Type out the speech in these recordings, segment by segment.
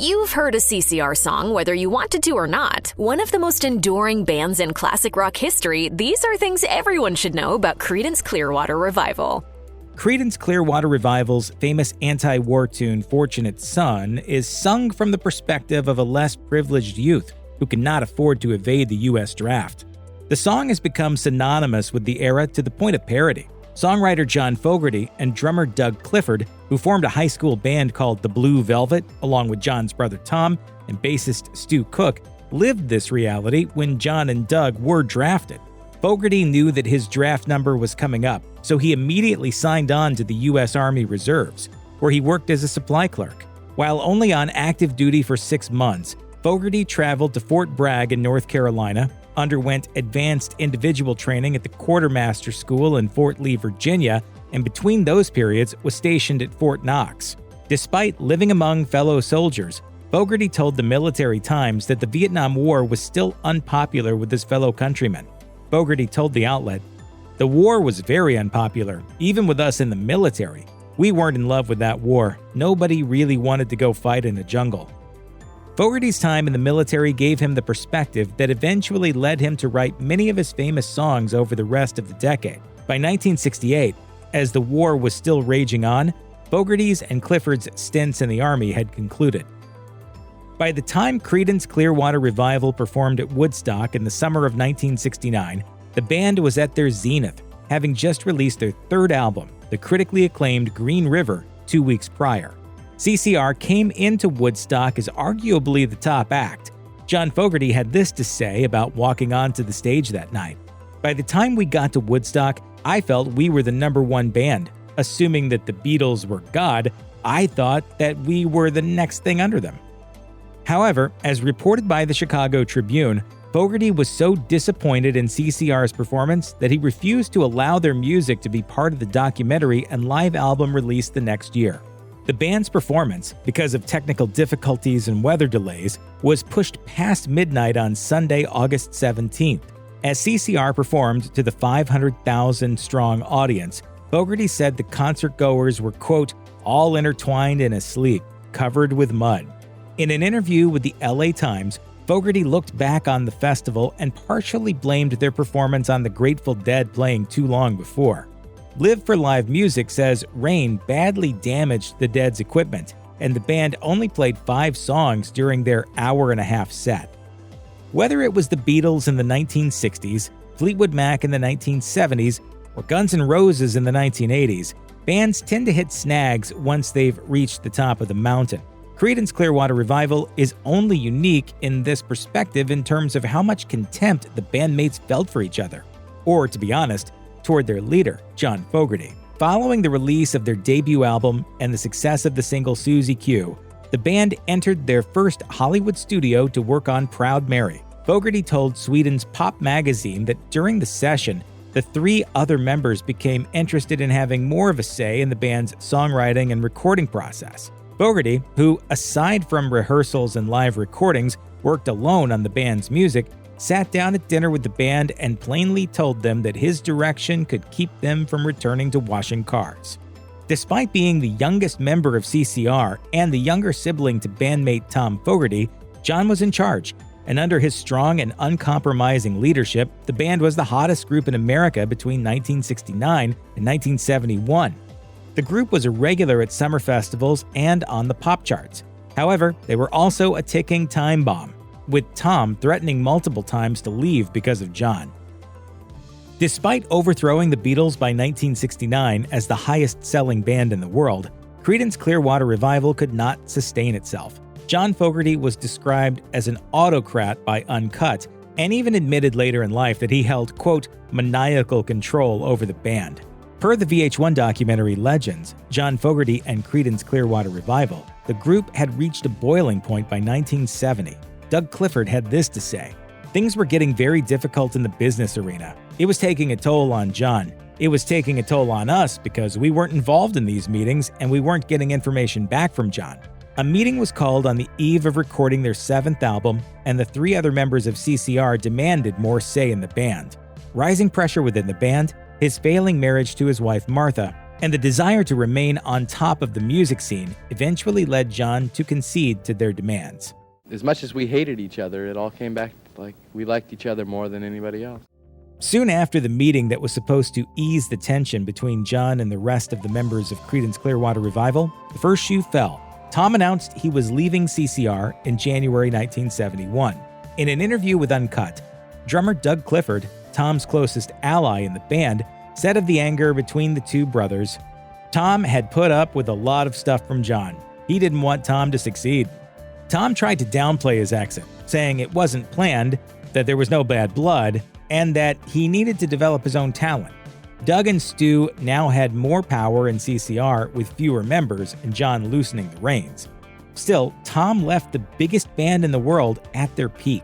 You've heard a CCR song whether you wanted to or not. One of the most enduring bands in classic rock history, these are things everyone should know about Creedence Clearwater Revival. Creedence Clearwater Revival's famous anti-war tune Fortunate Son is sung from the perspective of a less privileged youth who cannot afford to evade the U.S. draft. The song has become synonymous with the era to the point of parody. Songwriter John Fogerty and drummer Doug Clifford, who formed a high school band called the Blue Velvet, along with John's brother Tom and bassist Stu Cook, lived this reality when John and Doug were drafted. Fogerty knew that his draft number was coming up, so he immediately signed on to the U.S. Army Reserves, where he worked as a supply clerk. While only on active duty for 6 months, Fogerty traveled to Fort Bragg in North Carolina, underwent advanced individual training at the Quartermaster School in Fort Lee, Virginia, and between those periods was stationed at Fort Knox. Despite living among fellow soldiers, Fogerty told the Military Times that the Vietnam War was still unpopular with his fellow countrymen. Fogerty told the outlet, "The war was very unpopular, even with us in the military. We weren't in love with that war. Nobody really wanted to go fight in a jungle." Fogerty's time in the military gave him the perspective that eventually led him to write many of his famous songs over the rest of the decade. By 1968, as the war was still raging on, Fogerty's and Clifford's stints in the Army had concluded. By the time Creedence Clearwater Revival performed at Woodstock in the summer of 1969, the band was at their zenith, having just released their third album, the critically acclaimed Green River, 2 weeks prior. CCR came into Woodstock as arguably the top act. John Fogerty had this to say about walking onto the stage that night. "By the time we got to Woodstock, I felt we were the #1 band. Assuming that the Beatles were God, I thought that we were the next thing under them." However, as reported by the Chicago Tribune, Fogerty was so disappointed in CCR's performance that he refused to allow their music to be part of the documentary and live album released the next year. The band's performance, because of technical difficulties and weather delays, was pushed past midnight on Sunday, August 17th. As CCR performed to the 500,000-strong audience, Fogerty said the concertgoers were, quote, "all intertwined and asleep, covered with mud." In an interview with the LA Times, Fogerty looked back on the festival and partially blamed their performance on the Grateful Dead playing too long before. Live for Live Music says rain badly damaged the Dead's equipment, and the band only played 5 songs during their hour-and-a-half set. Whether it was the Beatles in the 1960s, Fleetwood Mac in the 1970s, or Guns N' Roses in the 1980s, bands tend to hit snags once they've reached the top of the mountain. Creedence Clearwater Revival is only unique in this perspective in terms of how much contempt the bandmates felt for each other, or, to be honest, toward their leader, John Fogerty. Following the release of their debut album and the success of the single Susie Q, the band entered their first Hollywood studio to work on Proud Mary. Fogerty told Sweden's Pop magazine that during the session, the 3 other members became interested in having more of a say in the band's songwriting and recording process. Fogerty, who, aside from rehearsals and live recordings, worked alone on the band's music, sat down at dinner with the band and plainly told them that his direction could keep them from returning to washing cars. Despite being the youngest member of CCR and the younger sibling to bandmate Tom Fogerty, John was in charge, and under his strong and uncompromising leadership, the band was the hottest group in America between 1969 and 1971. The group was a regular at summer festivals and on the pop charts. However, they were also a ticking time bomb, with Tom threatening multiple times to leave because of John. Despite overthrowing the Beatles by 1969 as the highest-selling band in the world, Creedence Clearwater Revival could not sustain itself. John Fogerty was described as an autocrat by Uncut, and even admitted later in life that he held, quote, maniacal control over the band. Per the VH1 documentary Legends, John Fogerty and Creedence Clearwater Revival, the group had reached a boiling point by 1970. Doug Clifford had this to say, "Things were getting very difficult in the business arena. It was taking a toll on John. It was taking a toll on us because we weren't involved in these meetings and we weren't getting information back from John." A meeting was called on the eve of recording their 7th album, and the 3 other members of CCR demanded more say in the band. Rising pressure within the band, his failing marriage to his wife Martha, And the desire to remain on top of the music scene eventually led John to concede to their demands. As much as we hated each other, it all came back like we liked each other more than anybody else. Soon after the meeting that was supposed to ease the tension between John and the rest of the members of Creedence Clearwater Revival, the first shoe fell. Tom announced he was leaving CCR in January 1971. In an interview with Uncut, drummer Doug Clifford, Tom's closest ally in the band, said of the anger between the two brothers, "Tom had put up with a lot of stuff from John. He didn't want Tom to succeed." Tom tried to downplay his exit, saying it wasn't planned, that there was no bad blood, and that he needed to develop his own talent. Doug and Stu now had more power in CCR with fewer members and John loosening the reins. Still, Tom left the biggest band in the world at their peak.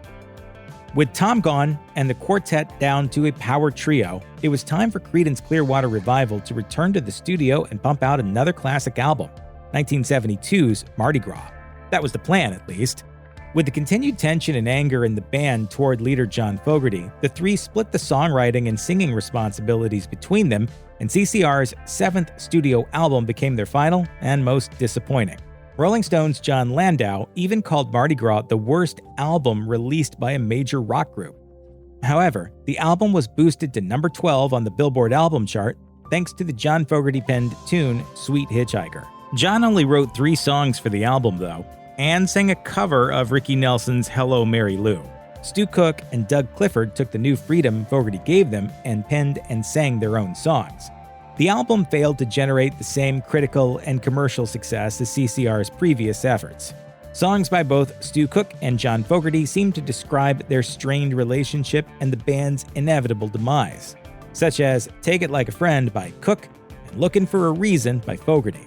With Tom gone and the quartet down to a power trio, it was time for Creedence Clearwater Revival to return to the studio and pump out another classic album, 1972's Mardi Gras. That was the plan, at least. With the continued tension and anger in the band toward leader John Fogerty, the three split the songwriting and singing responsibilities between them, and CCR's seventh studio album became their final and most disappointing. Rolling Stone's John Landau even called Mardi Gras the worst album released by a major rock group. However, the album was boosted to number 12 on the Billboard album chart thanks to the John Fogerty-penned tune Sweet Hitchhiker. John only wrote 3 songs for the album, though, and sang a cover of Ricky Nelson's Hello, Mary Lou. Stu Cook and Doug Clifford took the new freedom Fogerty gave them and penned and sang their own songs. The album failed to generate the same critical and commercial success as CCR's previous efforts. Songs by both Stu Cook and John Fogerty seem to describe their strained relationship and the band's inevitable demise, such as Take It Like a Friend by Cook and Looking for a Reason by Fogerty.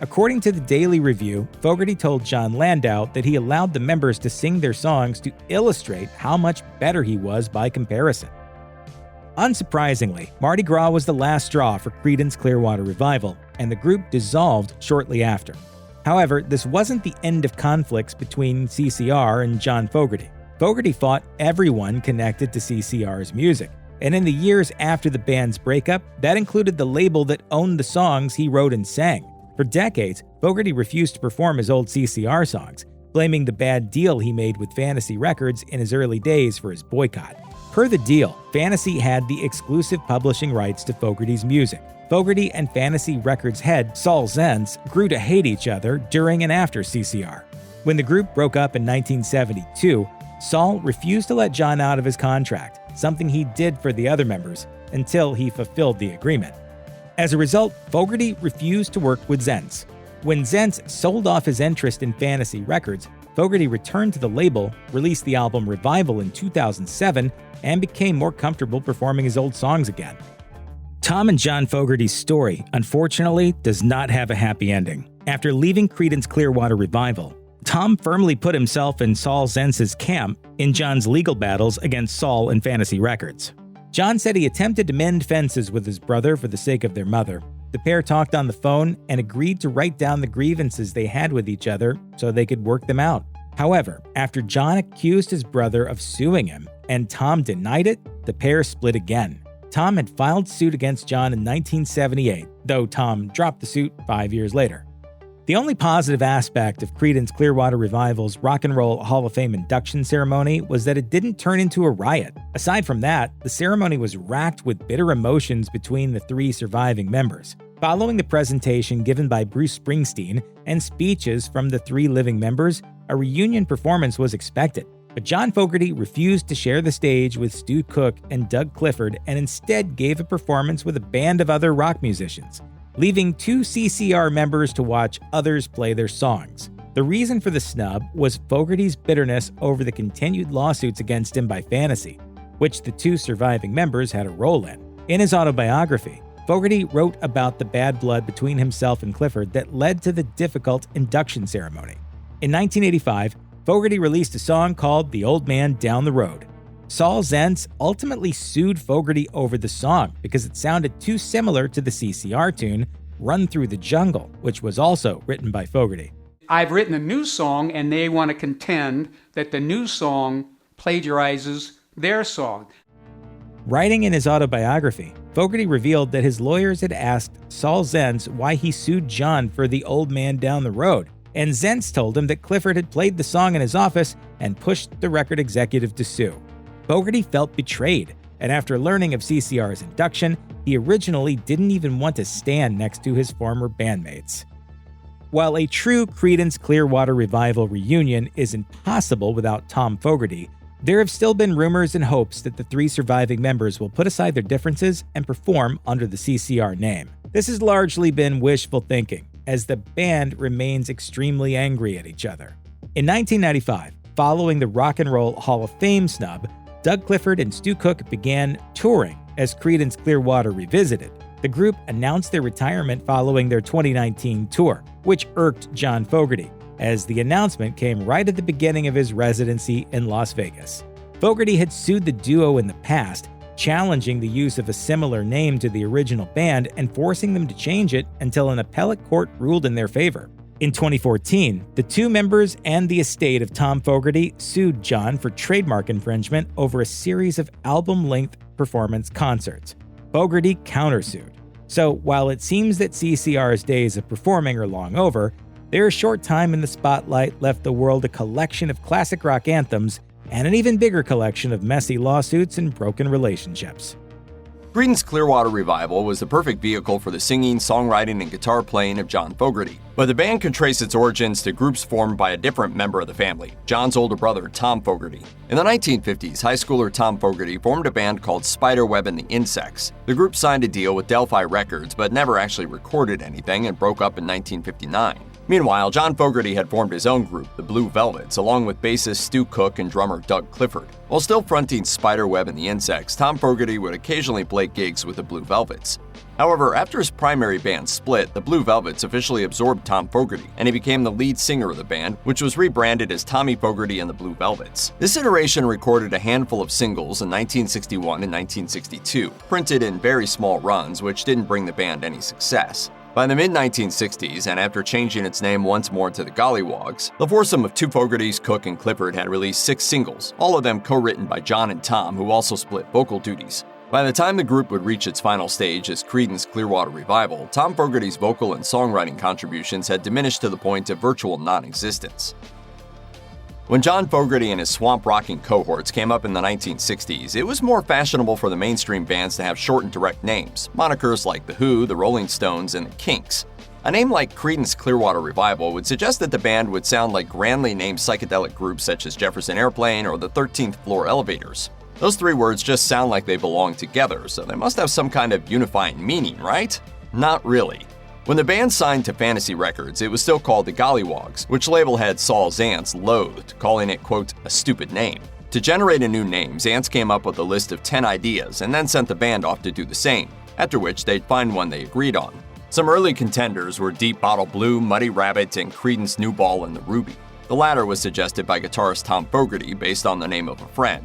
According to the Daily Review, Fogerty told John Landau that he allowed the members to sing their songs to illustrate how much better he was by comparison. Unsurprisingly, Mardi Gras was the last straw for Creedence Clearwater Revival, and the group dissolved shortly after. However, this wasn't the end of conflicts between CCR and John Fogerty. Fogerty fought everyone connected to CCR's music, and in the years after the band's breakup, that included the label that owned the songs he wrote and sang. For decades, Fogerty refused to perform his old CCR songs, blaming the bad deal he made with Fantasy Records in his early days for his boycott. Per the deal, Fantasy had the exclusive publishing rights to Fogerty's music. Fogerty and Fantasy Records head Saul Zaentz grew to hate each other during and after CCR. When the group broke up in 1972, Saul refused to let John out of his contract, something he did for the other members, until he fulfilled the agreement. As a result, Fogerty refused to work with Zaentz. When Zaentz sold off his interest in Fantasy Records, Fogerty returned to the label, released the album Revival in 2007, and became more comfortable performing his old songs again. Tom and John Fogerty's story, unfortunately, does not have a happy ending. After leaving Creedence Clearwater Revival, Tom firmly put himself in Saul Zaentz's camp in John's legal battles against Saul and Fantasy Records. John said he attempted to mend fences with his brother for the sake of their mother. The pair talked on the phone and agreed to write down the grievances they had with each other so they could work them out. However, after John accused his brother of suing him and Tom denied it, the pair split again. Tom had filed suit against John in 1978, though Tom dropped the suit 5 years later. The only positive aspect of Creedence Clearwater Revival's Rock and Roll Hall of Fame induction ceremony was that it didn't turn into a riot. Aside from that, the ceremony was racked with bitter emotions between the 3 surviving members. Following the presentation given by Bruce Springsteen and speeches from the 3 living members, a reunion performance was expected. But John Fogerty refused to share the stage with Stu Cook and Doug Clifford and instead gave a performance with a band of other rock musicians, leaving 2 CCR members to watch others play their songs. The reason for the snub was Fogerty's bitterness over the continued lawsuits against him by Fantasy, which the 2 surviving members had a role in. In his autobiography, Fogerty wrote about the bad blood between himself and Clifford that led to the difficult induction ceremony. In 1985, Fogerty released a song called The Old Man Down the Road. Saul Zaentz ultimately sued Fogerty over the song because it sounded too similar to the CCR tune Run Through the Jungle, which was also written by Fogerty. I've written a new song and they want to contend that the new song plagiarizes their song. Writing in his autobiography, Fogerty revealed that his lawyers had asked Saul Zaentz why he sued John for The Old Man Down the Road, and Zaentz told him that Clifford had played the song in his office and pushed the record executive to sue. Fogerty felt betrayed, and after learning of CCR's induction, he originally didn't even want to stand next to his former bandmates. While a true Creedence Clearwater Revival reunion is impossible without Tom Fogerty, there have still been rumors and hopes that the three surviving members will put aside their differences and perform under the CCR name. This has largely been wishful thinking, as the band remains extremely angry at each other. In 1995, following the Rock and Roll Hall of Fame snub, Doug Clifford and Stu Cook began touring as Creedence Clearwater Revisited. The group announced their retirement following their 2019 tour, which irked John Fogerty, as the announcement came right at the beginning of his residency in Las Vegas. Fogerty had sued the duo in the past, challenging the use of a similar name to the original band and forcing them to change it until an appellate court ruled in their favor. In 2014, the two members and the estate of Tom Fogerty sued John for trademark infringement over a series of album-length performance concerts. Fogerty countersued. So while it seems that CCR's days of performing are long over, their short time in the spotlight left the world a collection of classic rock anthems and an even bigger collection of messy lawsuits and broken relationships. Creedence Clearwater Revival was the perfect vehicle for the singing, songwriting, and guitar playing of John Fogerty. But the band could trace its origins to groups formed by a different member of the family, John's older brother, Tom Fogerty. In the 1950s, high schooler Tom Fogerty formed a band called Spiderweb and the Insects. The group signed a deal with Delphi Records, but never actually recorded anything and broke up in 1959. Meanwhile, John Fogerty had formed his own group, the Blue Velvets, along with bassist Stu Cook and drummer Doug Clifford. While still fronting Spiderweb and the Insects, Tom Fogerty would occasionally play gigs with the Blue Velvets. However, after his primary band split, the Blue Velvets officially absorbed Tom Fogerty, and he became the lead singer of the band, which was rebranded as Tommy Fogerty and the Blue Velvets. This iteration recorded a handful of singles in 1961 and 1962, printed in very small runs, which didn't bring the band any success. By the mid-1960s, and after changing its name once more to the Gollywogs, the foursome of two Fogertys, Cook, and Clifford had released 6 singles, all of them co-written by John and Tom, who also split vocal duties. By the time the group would reach its final stage as Creedence Clearwater Revival, Tom Fogerty's vocal and songwriting contributions had diminished to the point of virtual non-existence. When John Fogerty and his swamp rocking cohorts came up in the 1960s, it was more fashionable for the mainstream bands to have short and direct names, monikers like The Who, The Rolling Stones, and The Kinks. A name like Creedence Clearwater Revival would suggest that the band would sound like grandly named psychedelic groups such as Jefferson Airplane or the 13th Floor Elevators. Those 3 words just sound like they belong together, so they must have some kind of unifying meaning, right? Not really. When the band signed to Fantasy Records, it was still called the Gollywogs, which label head Saul Zaentz loathed, calling it, quote, a stupid name. To generate a new name, Zaentz came up with a list of 10 ideas and then sent the band off to do the same, after which they'd find one they agreed on. Some early contenders were Deep Bottle Blue, Muddy Rabbit, and Creedence New Ball and the Ruby. The latter was suggested by guitarist Tom Fogerty based on the name of a friend.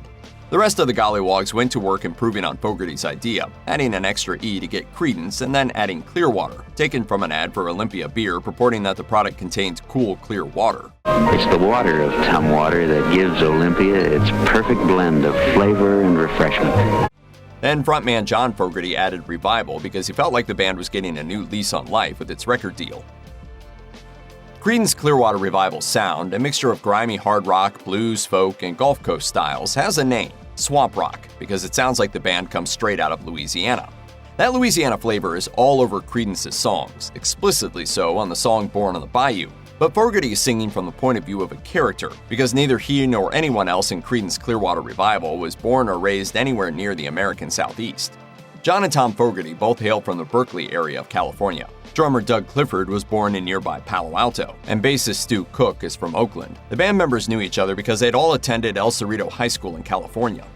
The rest of the Gollywogs went to work improving on Fogerty's idea, adding an extra E to get Creedence and then adding Clearwater, taken from an ad for Olympia beer purporting that the product contained cool, clear water. It's the water of Tumwater that gives Olympia its perfect blend of flavor and refreshment. Then frontman John Fogerty added Revival because he felt like the band was getting a new lease on life with its record deal. Creedence Clearwater Revival's sound, a mixture of grimy hard rock, blues, folk, and Gulf Coast styles, has a name, swamp rock, because it sounds like the band comes straight out of Louisiana. That Louisiana flavor is all over Creedence's songs, explicitly so on the song Born on the Bayou. But Fogerty is singing from the point of view of a character, because neither he nor anyone else in Creedence Clearwater Revival was born or raised anywhere near the American Southeast. John and Tom Fogerty both hail from the Berkeley area of California. Drummer Doug Clifford was born in nearby Palo Alto, and bassist Stu Cook is from Oakland. The band members knew each other because they'd all attended El Cerrito High School in California.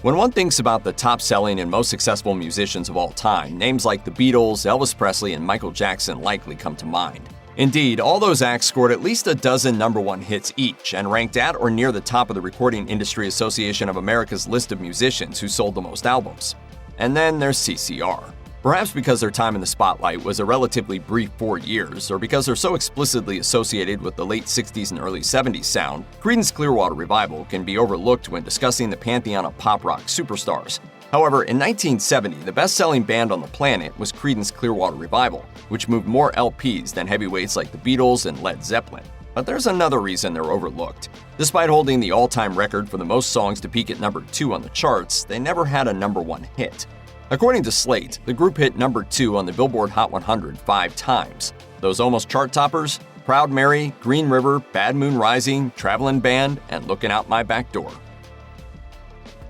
When one thinks about the top-selling and most successful musicians of all time, names like the Beatles, Elvis Presley, and Michael Jackson likely come to mind. Indeed, all those acts scored at least a dozen #1 hits each and ranked at or near the top of the Recording Industry Association of America's list of musicians who sold the most albums. And then there's CCR. Perhaps because their time in the spotlight was a relatively brief 4 years, or because they're so explicitly associated with the late 60s and early 70s sound, Creedence Clearwater Revival can be overlooked when discussing the pantheon of pop rock superstars. However, in 1970, the best-selling band on the planet was Creedence Clearwater Revival, which moved more LPs than heavyweights like the Beatles and Led Zeppelin. But there's another reason they're overlooked. Despite holding the all-time record for the most songs to peak at number 2 on the charts, they never had a number 1 hit. According to Slate, the group hit number 2 on the Billboard Hot 100 5 times. Those almost chart toppers: Proud Mary, Green River, Bad Moon Rising, Travelin' Band, and Looking Out My Back Door.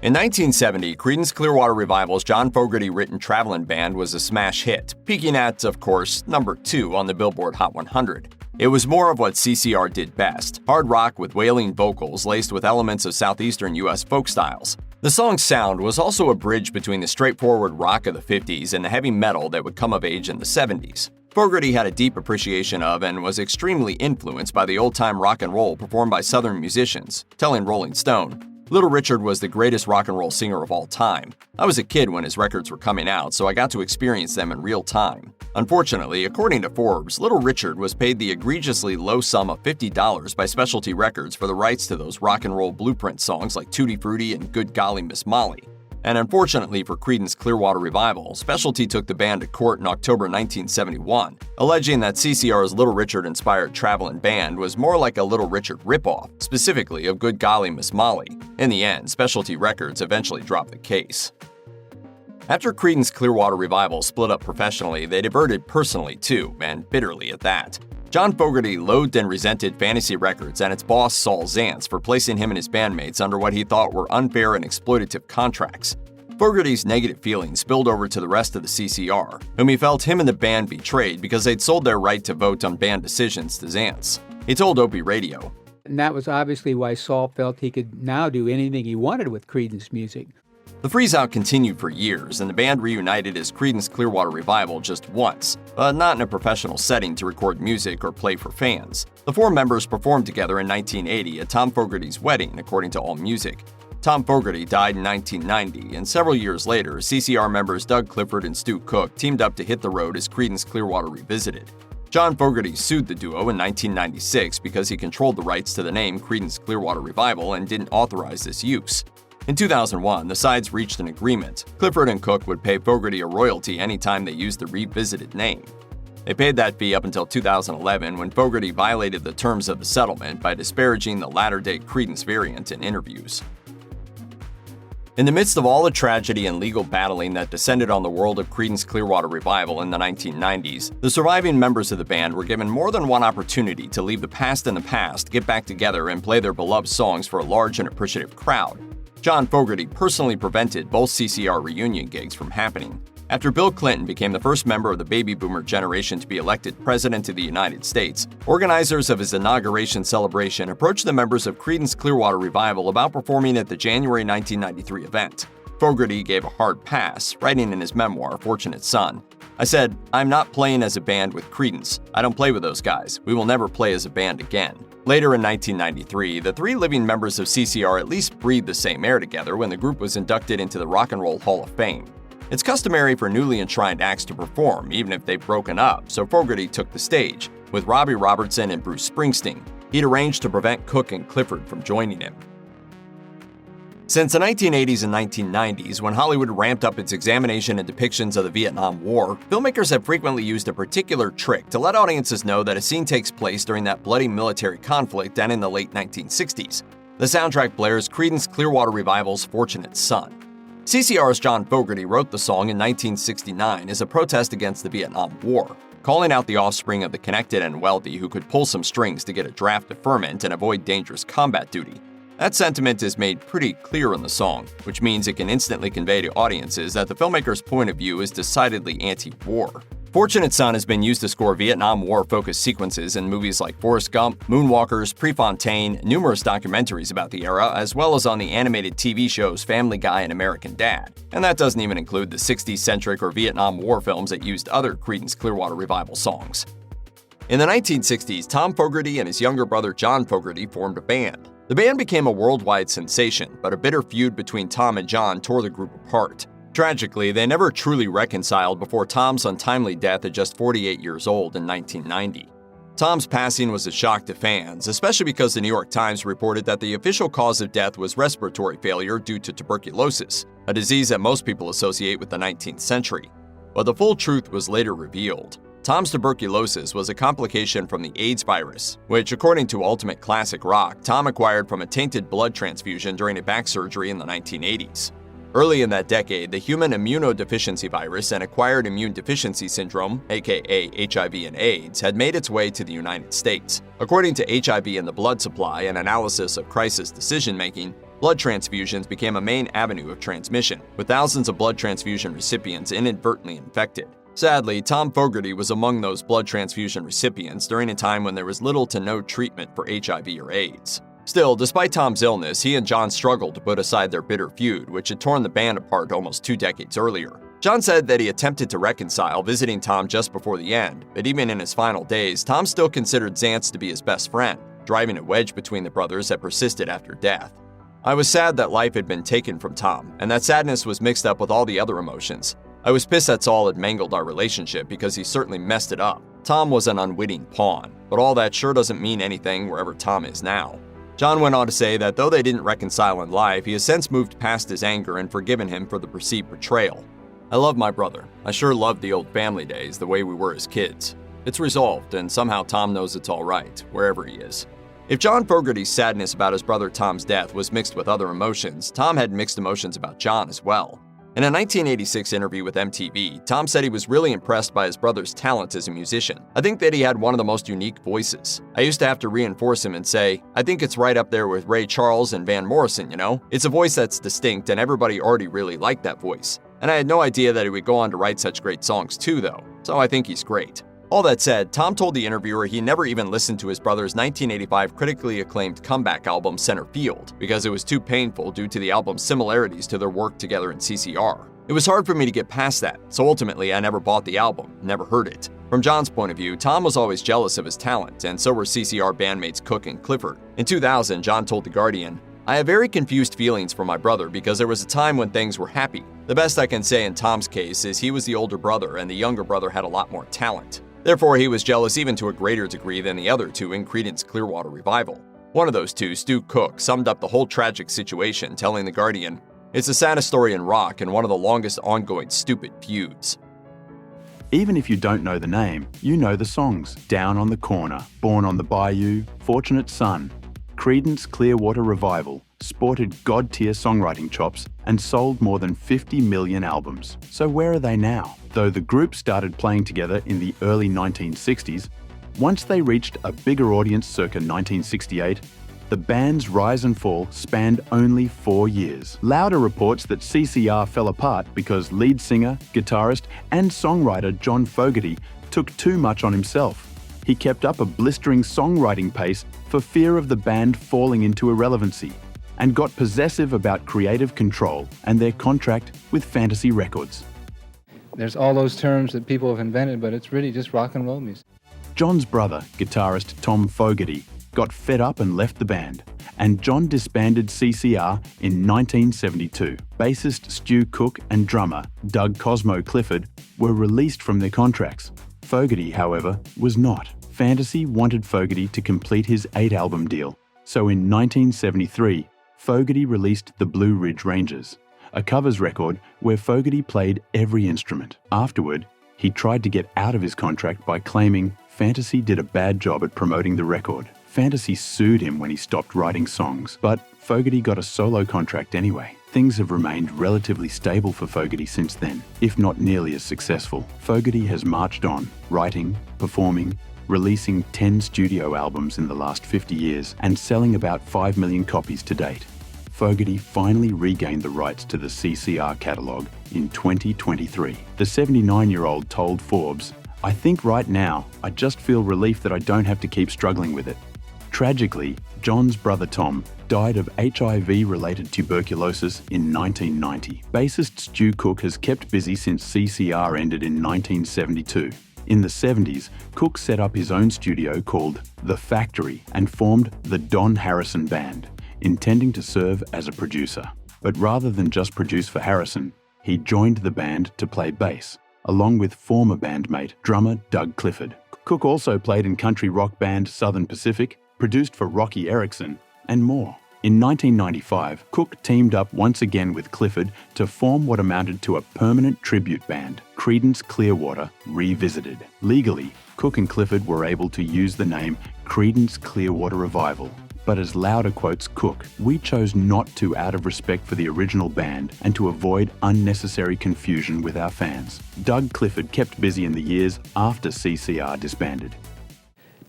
In 1970, Creedence Clearwater Revival's John Fogerty-written Travelin' Band was a smash hit, peaking at, of course, number 2 on the Billboard Hot 100. It was more of what CCR did best: hard rock with wailing vocals laced with elements of southeastern U.S. folk styles. The song's sound was also a bridge between the straightforward rock of the 50s and the heavy metal that would come of age in the 70s. Fogerty had a deep appreciation of and was extremely influenced by the old-time rock and roll performed by Southern musicians, telling Rolling Stone, "Little Richard was the greatest rock and roll singer of all time. I was a kid when his records were coming out, so I got to experience them in real time." Unfortunately, according to Forbes, Little Richard was paid the egregiously low sum of $50 by Specialty Records for the rights to those rock and roll blueprint songs like Tutti Frutti and Good Golly Miss Molly. And unfortunately for Creedence Clearwater Revival, Specialty took the band to court in October 1971, alleging that CCR's Little Richard-inspired Travelin' Band was more like a Little Richard ripoff, specifically of Good Golly Miss Molly. In the end, Specialty Records eventually dropped the case. After Creedence Clearwater Revival split up professionally, they diverted personally too, and bitterly at that. John Fogerty loathed and resented Fantasy Records and its boss Saul Zaentz for placing him and his bandmates under what he thought were unfair and exploitative contracts. Fogerty's negative feelings spilled over to the rest of the CCR, whom he felt him and the band betrayed because they'd sold their right to vote on band decisions to Zaentz. He told Opie Radio, And that was obviously why Saul felt he could now do anything he wanted with Creedence music. The freeze-out continued for years, and the band reunited as Creedence Clearwater Revival just once, but not in a professional setting to record music or play for fans. The 4 members performed together in 1980 at Tom Fogerty's wedding, according to AllMusic. Tom Fogerty died in 1990, and several years later, CCR members Doug Clifford and Stu Cook teamed up to hit the road as Creedence Clearwater Revisited. John Fogerty sued the duo in 1996 because he controlled the rights to the name Creedence Clearwater Revival and didn't authorize this use. In 2001, the sides reached an agreement. Clifford and Cook would pay Fogerty a royalty anytime they used the revisited name. They paid that fee up until 2011 when Fogerty violated the terms of the settlement by disparaging the latter-day Creedence variant in interviews. In the midst of all the tragedy and legal battling that descended on the world of Creedence Clearwater Revival in the 1990s, the surviving members of the band were given more than one opportunity to leave the past in the past, get back together, and play their beloved songs for a large and appreciative crowd. John Fogerty personally prevented both CCR reunion gigs from happening. After Bill Clinton became the first member of the baby boomer generation to be elected President of the United States, organizers of his inauguration celebration approached the members of Creedence Clearwater Revival about performing at the January 1993 event. Fogerty gave a hard pass, writing in his memoir, Fortunate Son, "I said, I'm not playing as a band with Creedence. I don't play with those guys. We will never play as a band again." Later in 1993, the 3 living members of CCR at least breathed the same air together when the group was inducted into the Rock and Roll Hall of Fame. It's customary for newly enshrined acts to perform, even if they've broken up, so Fogerty took the stage, with Robbie Robertson and Bruce Springsteen. He'd arranged to prevent Cook and Clifford from joining him. Since the 1980s and 1990s, when Hollywood ramped up its examination and depictions of the Vietnam War, filmmakers have frequently used a particular trick to let audiences know that a scene takes place during that bloody military conflict and in the late 1960s. The soundtrack blares Creedence Clearwater Revival's Fortunate Son. CCR's John Fogerty wrote the song in 1969 as a protest against the Vietnam War, calling out the offspring of the connected and wealthy who could pull some strings to get a draft deferment and avoid dangerous combat duty. That sentiment is made pretty clear in the song, which means it can instantly convey to audiences that the filmmaker's point of view is decidedly anti-war. Fortunate Son has been used to score Vietnam War-focused sequences in movies like Forrest Gump, Moonwalkers, Prefontaine, numerous documentaries about the era, as well as on the animated TV shows Family Guy and American Dad. And that doesn't even include the 60s-centric or Vietnam War films that used other Creedence Clearwater Revival songs. In the 1960s, Tom Fogerty and his younger brother John Fogerty formed a band. The band became a worldwide sensation, but a bitter feud between Tom and John tore the group apart. Tragically, they never truly reconciled before Tom's untimely death at just 48 years old in 1990. Tom's passing was a shock to fans, especially because the New York Times reported that the official cause of death was respiratory failure due to tuberculosis, a disease that most people associate with the 19th century. But the full truth was later revealed. Tom's tuberculosis was a complication from the AIDS virus, which, according to Ultimate Classic Rock, Tom acquired from a tainted blood transfusion during a back surgery in the 1980s. Early in that decade, the human immunodeficiency virus and acquired immune deficiency syndrome, aka HIV and AIDS, had made its way to the United States. According to HIV in the blood supply and analysis of crisis decision-making, blood transfusions became a main avenue of transmission, with thousands of blood transfusion recipients inadvertently infected. Sadly, Tom Fogerty was among those blood transfusion recipients during a time when there was little to no treatment for HIV or AIDS. Still, despite Tom's illness, he and John struggled to put aside their bitter feud, which had torn the band apart almost 2 decades earlier. John said that he attempted to reconcile, visiting Tom just before the end, but even in his final days, Tom still considered Zantz to be his best friend, driving a wedge between the brothers that persisted after death. I was sad that life had been taken from Tom, and that sadness was mixed up with all the other emotions. I was pissed that Saul had mangled our relationship because he certainly messed it up. Tom was an unwitting pawn, but all that sure doesn't mean anything wherever Tom is now. John went on to say that though they didn't reconcile in life, he has since moved past his anger and forgiven him for the perceived betrayal. I love my brother. I sure loved the old family days the way we were as kids. It's resolved, and somehow Tom knows it's all right, wherever he is. If John Fogerty's sadness about his brother Tom's death was mixed with other emotions, Tom had mixed emotions about John as well. In a 1986 interview with MTV, Tom said he was really impressed by his brother's talent as a musician. I think that he had one of the most unique voices. I used to have to reinforce him and say, I think it's right up there with Ray Charles and Van Morrison, you know? It's a voice that's distinct and everybody already really liked that voice. And I had no idea that he would go on to write such great songs too, though. So I think he's great. All that said, Tom told the interviewer he never even listened to his brother's 1985 critically acclaimed comeback album Center Field because it was too painful due to the album's similarities to their work together in CCR. It was hard for me to get past that, so ultimately I never bought the album, never heard it. From John's point of view, Tom was always jealous of his talent, and so were CCR bandmates Cook and Clifford. In 2000, John told The Guardian, I have very confused feelings for my brother because there was a time when things were happy. The best I can say in Tom's case is he was the older brother and the younger brother had a lot more talent. Therefore, he was jealous even to a greater degree than the other two in Creedence Clearwater Revival. One of those two, Stu Cook, summed up the whole tragic situation, telling The Guardian, it's the saddest story in rock and one of the longest ongoing stupid feuds. Even if you don't know the name, you know the songs. Down on the Corner, Born on the Bayou, Fortunate Son. Creedence Clearwater Revival sported god-tier songwriting chops and sold more than 50 million albums. So where are they now? Though the group started playing together in the early 1960s, once they reached a bigger audience circa 1968, the band's rise and fall spanned only 4 years. Lauder reports that CCR fell apart because lead singer, guitarist, and songwriter John Fogerty took too much on himself. He kept up a blistering songwriting pace for fear of the band falling into irrelevancy, and got possessive about creative control and their contract with Fantasy Records. There's all those terms that people have invented, but it's really just rock and roll music. John's brother, guitarist Tom Fogerty, got fed up and left the band, and John disbanded CCR in 1972. Bassist Stu Cook and drummer Doug Cosmo Clifford were released from their contracts. Fogerty, however, was not. Fantasy wanted Fogerty to complete his 8-album deal, so in 1973, Fogerty released the Blue Ridge Rangers, a covers record where Fogerty played every instrument. Afterward, he tried to get out of his contract by claiming Fantasy did a bad job at promoting the record. Fantasy sued him when he stopped writing songs, but Fogerty got a solo contract anyway. Things have remained relatively stable for Fogerty since then, if not nearly as successful. Fogerty has marched on, writing, performing, releasing 10 studio albums in the last 50 years and selling about 5 million copies to date. Fogerty finally regained the rights to the CCR catalogue in 2023. The 79-year-old told Forbes, I think right now, I just feel relief that I don't have to keep struggling with it. Tragically, John's brother Tom died of HIV-related tuberculosis in 1990. Bassist Stu Cook has kept busy since CCR ended in 1972. In the 70s, Cook set up his own studio called The Factory and formed the Don Harrison Band, intending to serve as a producer. But rather than just produce for Harrison, he joined the band to play bass, along with former bandmate, drummer Doug Clifford. Cook also played in country rock band Southern Pacific, produced for Rocky Erickson, and more. In 1995, Cook teamed up once again with Clifford to form what amounted to a permanent tribute band, Creedence Clearwater Revisited. Legally, Cook and Clifford were able to use the name Creedence Clearwater Revival. But as Lauder quotes Cook, "We chose not to out of respect for the original band and to avoid unnecessary confusion with our fans." Doug Clifford kept busy in the years after CCR disbanded.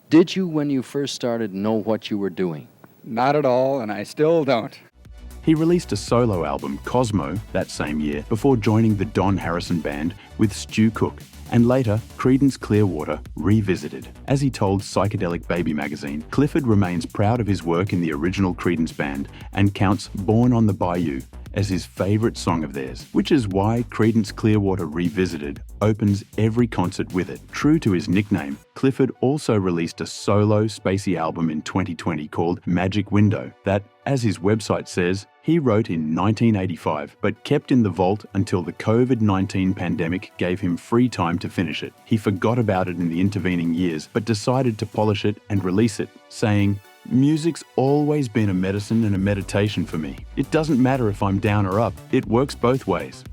Did you, when you first started, know what you were doing? Not at all, and I still don't. He released a solo album, Cosmo, that same year before joining the Don Harrison Band with Stu Cook, and later Creedence Clearwater Revisited. As he told Psychedelic Baby magazine, Clifford remains proud of his work in the original Creedence band and counts Born on the Bayou as his favourite song of theirs, which is why Creedence Clearwater Revisited opens every concert with it. True to his nickname, Clifford also released a solo spacey album in 2020 called Magic Window that, as his website says, he wrote in 1985, but kept in the vault until the COVID-19 pandemic gave him free time to finish it. He forgot about it in the intervening years, but decided to polish it and release it, saying, "Music's always been a medicine and a meditation for me. It doesn't matter if I'm down or up, it works both ways."